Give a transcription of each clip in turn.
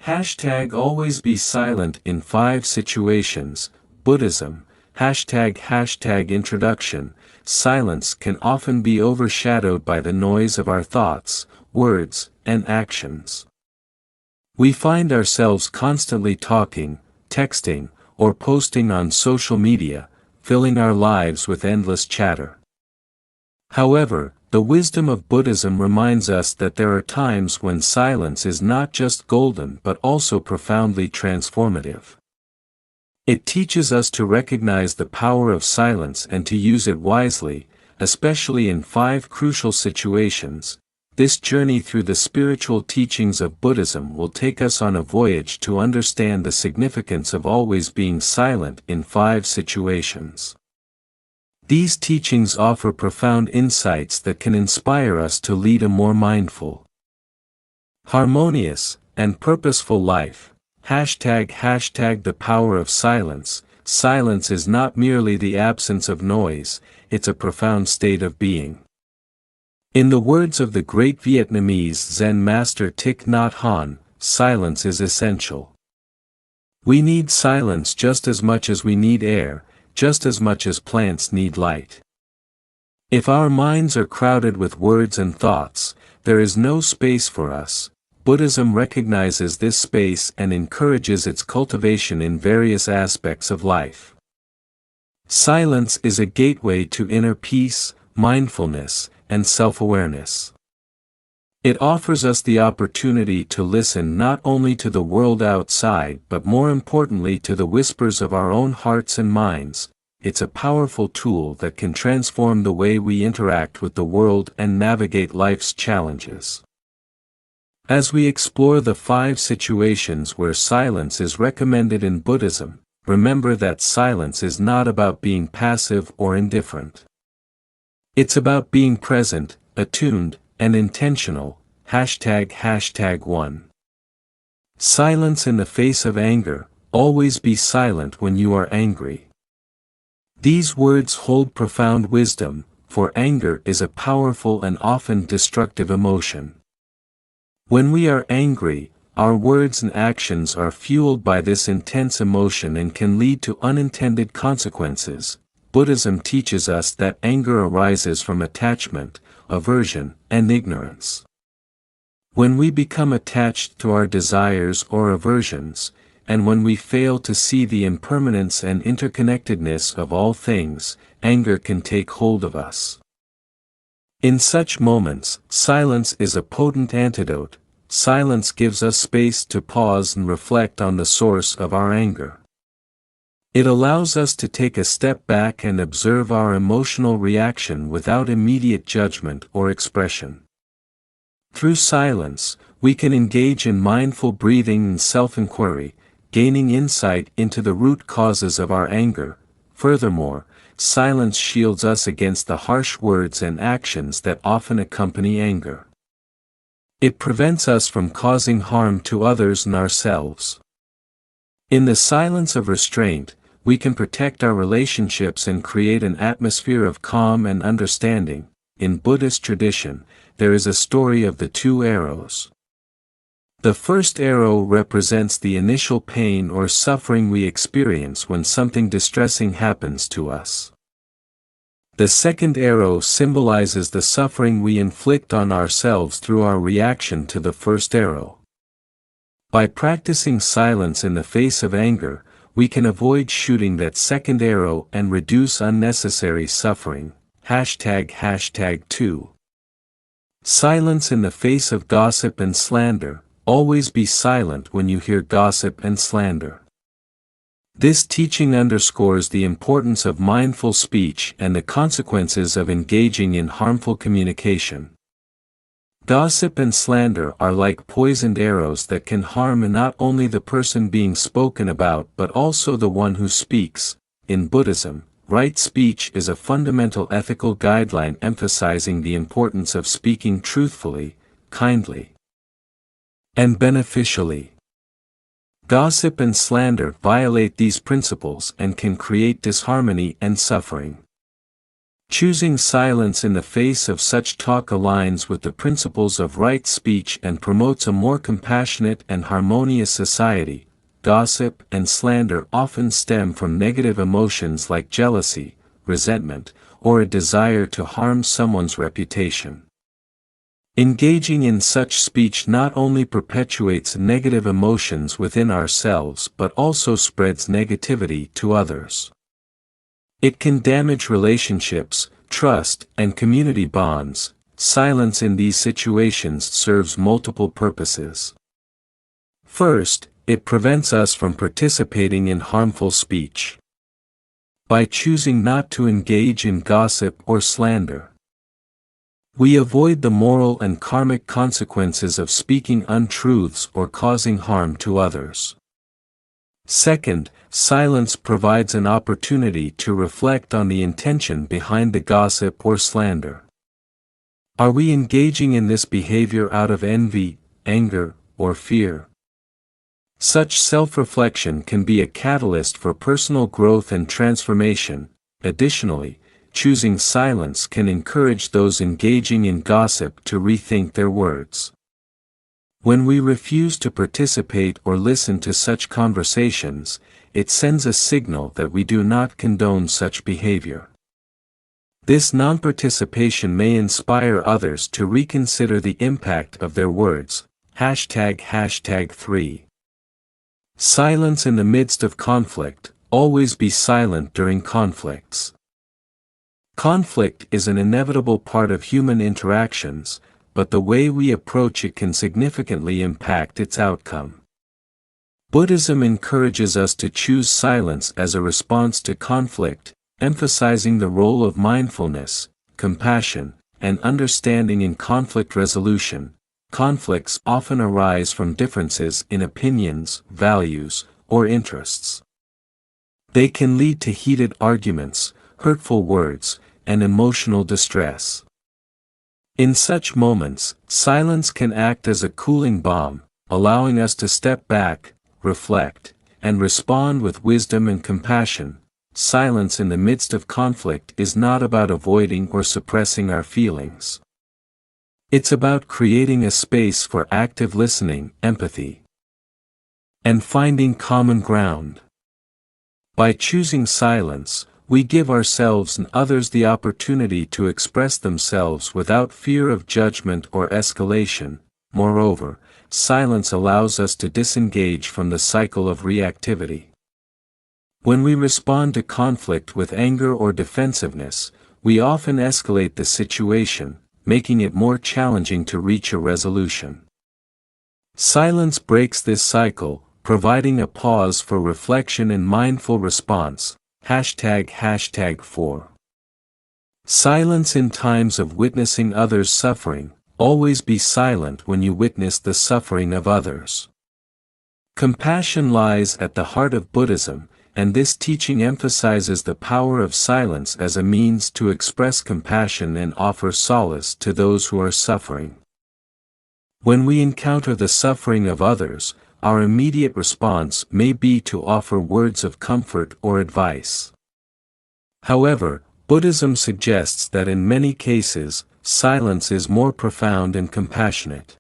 Hashtag always be silent in 5 situations, Buddhism. Hashtag introduction. Silence can often be overshadowed by the noise of our thoughts, words, and actions. We find ourselves constantly talking, texting, or posting on social media, filling our lives with endless chatter. However, the wisdom of Buddhism reminds us that there are times when silence is not just golden but also profoundly transformative. It teaches us to recognize the power of silence and to use it wisely, especially in 5 crucial situations. This journey through the spiritual teachings of Buddhism will take us on a voyage to understand the significance of always being silent in 5 situations. These teachings offer profound insights that can inspire us to lead a more mindful, harmonious, and purposeful life. Hashtag the power of silence. Silence is not merely the absence of noise, it's a profound state of being. In the words of the great Vietnamese Zen master Thich Nhat Hanh, silence is essential. We need silence just as much as we need air, just as much as plants need light. If our minds are crowded with words and thoughts, there is no space for us. Buddhism recognizes this space and encourages its cultivation in various aspects of life. Silence is a gateway to inner peace, mindfulness, and self-awareness. It offers us the opportunity to listen not only to the world outside but more importantly to the whispers of our own hearts and minds. It's a powerful tool that can transform the way we interact with the world and navigate life's challenges. As we explore the 5 situations where silence is recommended in Buddhism, remember that silence is not about being passive or indifferent. It's about being present, attuned, and intentional. Hashtag 1. Silence in the face of anger. Always be silent when you are angry. These words hold profound wisdom, for anger is a powerful and often destructive emotion. When we are angry, our words and actions are fueled by this intense emotion and can lead to unintended consequences. Buddhism teaches us that anger arises from attachment, aversion, and ignorance. When we become attached to our desires or aversions, and when we fail to see the impermanence and interconnectedness of all things, anger can take hold of us. In such moments, silence is a potent antidote. Silence gives us space to pause and reflect on the source of our anger. It allows us to take a step back and observe our emotional reaction without immediate judgment or expression. Through silence, we can engage in mindful breathing and self-inquiry, gaining insight into the root causes of our anger. Furthermore, silence shields us against the harsh words and actions that often accompany anger. It prevents us from causing harm to others and ourselves. In the silence of restraint, we can protect our relationships and create an atmosphere of calm and understanding. In Buddhist tradition, there is a story of the 2 arrows. The first arrow represents the initial pain or suffering we experience when something distressing happens to us. The second arrow symbolizes the suffering we inflict on ourselves through our reaction to the first arrow. By practicing silence in the face of anger, we can avoid shooting that second arrow and reduce unnecessary suffering. Hashtag 2. Silence in the face of gossip and slander. Always be silent when you hear gossip and slander. This teaching underscores the importance of mindful speech and the consequences of engaging in harmful communication. Gossip and slander are like poisoned arrows that can harm not only the person being spoken about but also the one who speaks. In Buddhism, right speech is a fundamental ethical guideline emphasizing the importance of speaking truthfully, kindly, and beneficially. Gossip and slander violate these principles and can create disharmony and suffering. Choosing silence in the face of such talk aligns with the principles of right speech and promotes a more compassionate and harmonious society. Gossip and slander often stem from negative emotions like jealousy, resentment, or a desire to harm someone's reputation. Engaging in such speech not only perpetuates negative emotions within ourselves but also spreads negativity to others. It can damage relationships, trust, and community bonds. Silence in these situations serves multiple purposes. First, it prevents us from participating in harmful speech. By choosing not to engage in gossip or slander, we avoid the moral and karmic consequences of speaking untruths or causing harm to others. Second, silence provides an opportunity to reflect on the intention behind the gossip or slander. Are we engaging in this behavior out of envy, anger, or fear? Such self-reflection can be a catalyst for personal growth and transformation. Additionally, choosing silence can encourage those engaging in gossip to rethink their words. When we refuse to participate or listen to such conversations, it sends a signal that we do not condone such behavior. This non-participation may inspire others to reconsider the impact of their words. #3. Silence in the midst of conflict. Always be silent during conflicts. Conflict is an inevitable part of human interactions, but the way we approach it can significantly impact its outcome. Buddhism encourages us to choose silence as a response to conflict, emphasizing the role of mindfulness, compassion, and understanding in conflict resolution. Conflicts often arise from differences in opinions, values, or interests. They can lead to heated arguments, hurtful words, and emotional distress. In such moments, silence can act as a cooling balm, allowing us to step back, reflect, and respond with wisdom and compassion. Silence in the midst of conflict is not about avoiding or suppressing our feelings. It's about creating a space for active listening, empathy, and finding common ground. By choosing silence, we give ourselves and others the opportunity to express themselves without fear of judgment or escalation. Moreover, silence allows us to disengage from the cycle of reactivity. When we respond to conflict with anger or defensiveness, we often escalate the situation, making it more challenging to reach a resolution. Silence breaks this cycle, providing a pause for reflection and mindful response. #4. Silence in times of witnessing others' suffering. Always be silent when you witness the suffering of others. Compassion lies at the heart of Buddhism, and this teaching emphasizes the power of silence as a means to express compassion and offer solace to those who are suffering. When we encounter the suffering of others, our immediate response may be to offer words of comfort or advice. However, Buddhism suggests that in many cases, silence is more profound and compassionate.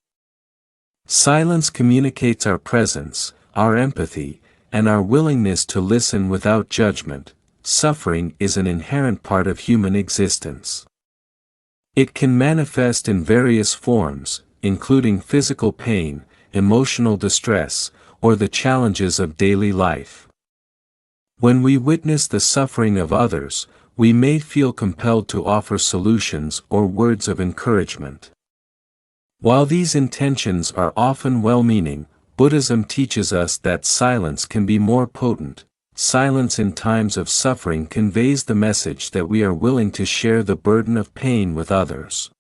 Silence communicates our presence, our empathy, and our willingness to listen without judgment. Suffering is an inherent part of human existence. It can manifest in various forms, including physical pain, emotional distress, or the challenges of daily life. When we witness the suffering of others, we may feel compelled to offer solutions or words of encouragement. While these intentions are often well-meaning, Buddhism teaches us that silence can be more potent. Silence in times of suffering conveys the message that we are willing to share the burden of pain with others.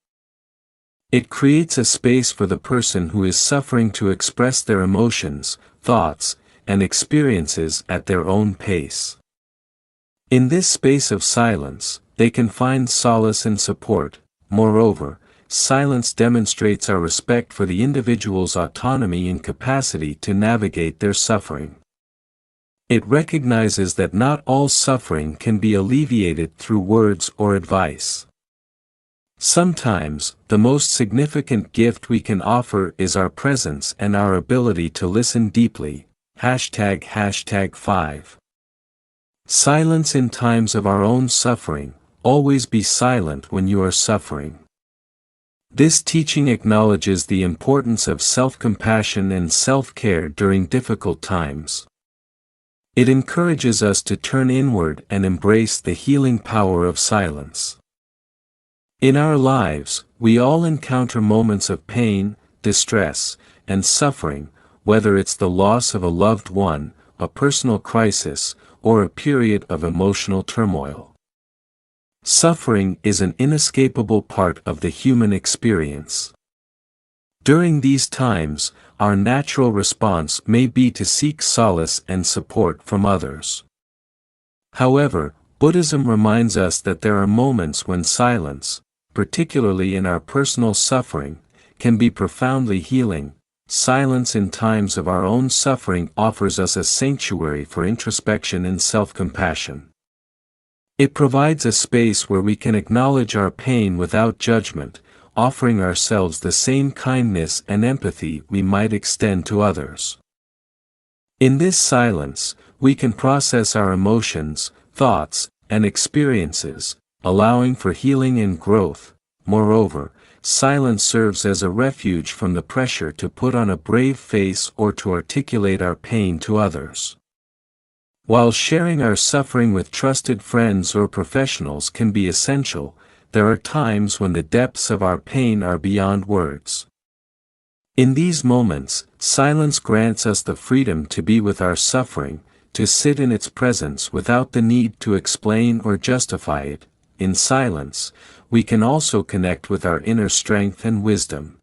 It creates a space for the person who is suffering to express their emotions, thoughts, and experiences at their own pace. In this space of silence, they can find solace and support. Moreover, silence demonstrates our respect for the individual's autonomy and capacity to navigate their suffering. It recognizes that not all suffering can be alleviated through words or advice. Sometimes, the most significant gift we can offer is our presence and our ability to listen deeply. #5. Silence in times of our own suffering. Always be silent when you are suffering. This teaching acknowledges the importance of self-compassion and self-care during difficult times. It encourages us to turn inward and embrace the healing power of silence. In our lives, we all encounter moments of pain, distress, and suffering, whether it's the loss of a loved one, a personal crisis, or a period of emotional turmoil. Suffering is an inescapable part of the human experience. During these times, our natural response may be to seek solace and support from others. However, Buddhism reminds us that there are moments when silence, particularly in our personal suffering, can be profoundly healing. Silence in times of our own suffering offers us a sanctuary for introspection and self-compassion. It provides a space where we can acknowledge our pain without judgment, offering ourselves the same kindness and empathy we might extend to others. In this silence, we can process our emotions, thoughts, and experiences, allowing for healing and growth. Moreover, silence serves as a refuge from the pressure to put on a brave face or to articulate our pain to others. While sharing our suffering with trusted friends or professionals can be essential, there are times when the depths of our pain are beyond words. In these moments, silence grants us the freedom to be with our suffering, to sit in its presence without the need to explain or justify it. In silence, we can also connect with our inner strength and wisdom.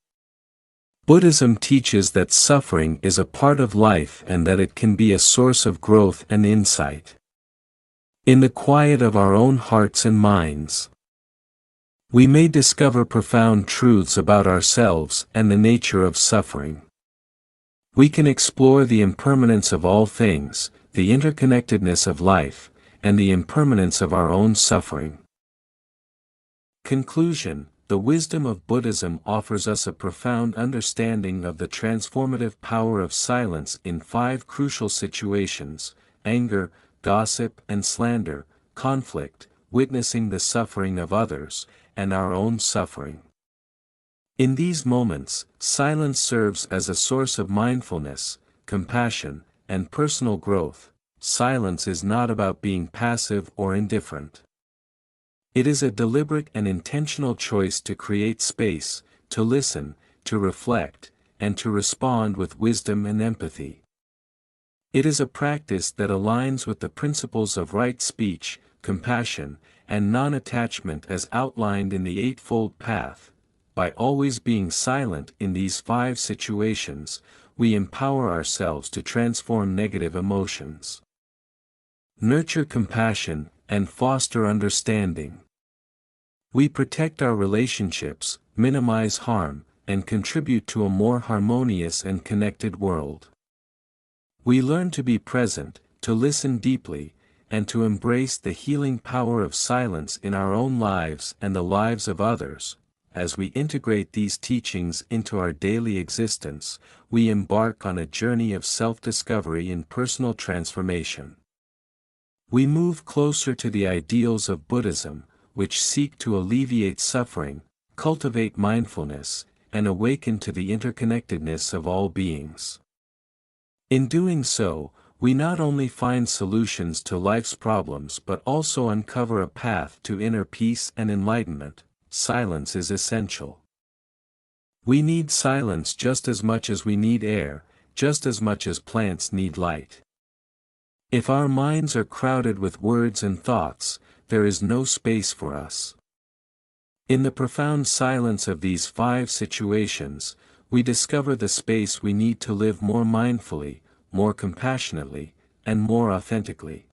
Buddhism teaches that suffering is a part of life and that it can be a source of growth and insight. In the quiet of our own hearts and minds, we may discover profound truths about ourselves and the nature of suffering. We can explore the impermanence of all things, the interconnectedness of life, and the impermanence of our own suffering. Conclusion: the wisdom of Buddhism offers us a profound understanding of the transformative power of silence in 5 crucial situations: anger, gossip and slander, conflict, witnessing the suffering of others, and our own suffering. In these moments, silence serves as a source of mindfulness, compassion, and personal growth. Silence is not about being passive or indifferent. It is a deliberate and intentional choice to create space, to listen, to reflect, and to respond with wisdom and empathy. It is a practice that aligns with the principles of right speech, compassion, and non-attachment as outlined in the Eightfold Path. By always being silent in these 5 situations, we empower ourselves to transform negative emotions, nurture compassion, and foster understanding. We protect our relationships, minimize harm, and contribute to a more harmonious and connected world. We learn to be present, to listen deeply, and to embrace the healing power of silence in our own lives and the lives of others. As we integrate these teachings into our daily existence, we embark on a journey of self-discovery and personal transformation. We move closer to the ideals of Buddhism, which seek to alleviate suffering, cultivate mindfulness, and awaken to the interconnectedness of all beings. In doing so, we not only find solutions to life's problems but also uncover a path to inner peace and enlightenment. Silence is essential. We need silence just as much as we need air, just as much as plants need light. If our minds are crowded with words and thoughts, there is no space for us. In the profound silence of these 5 situations, we discover the space we need to live more mindfully, more compassionately, and more authentically.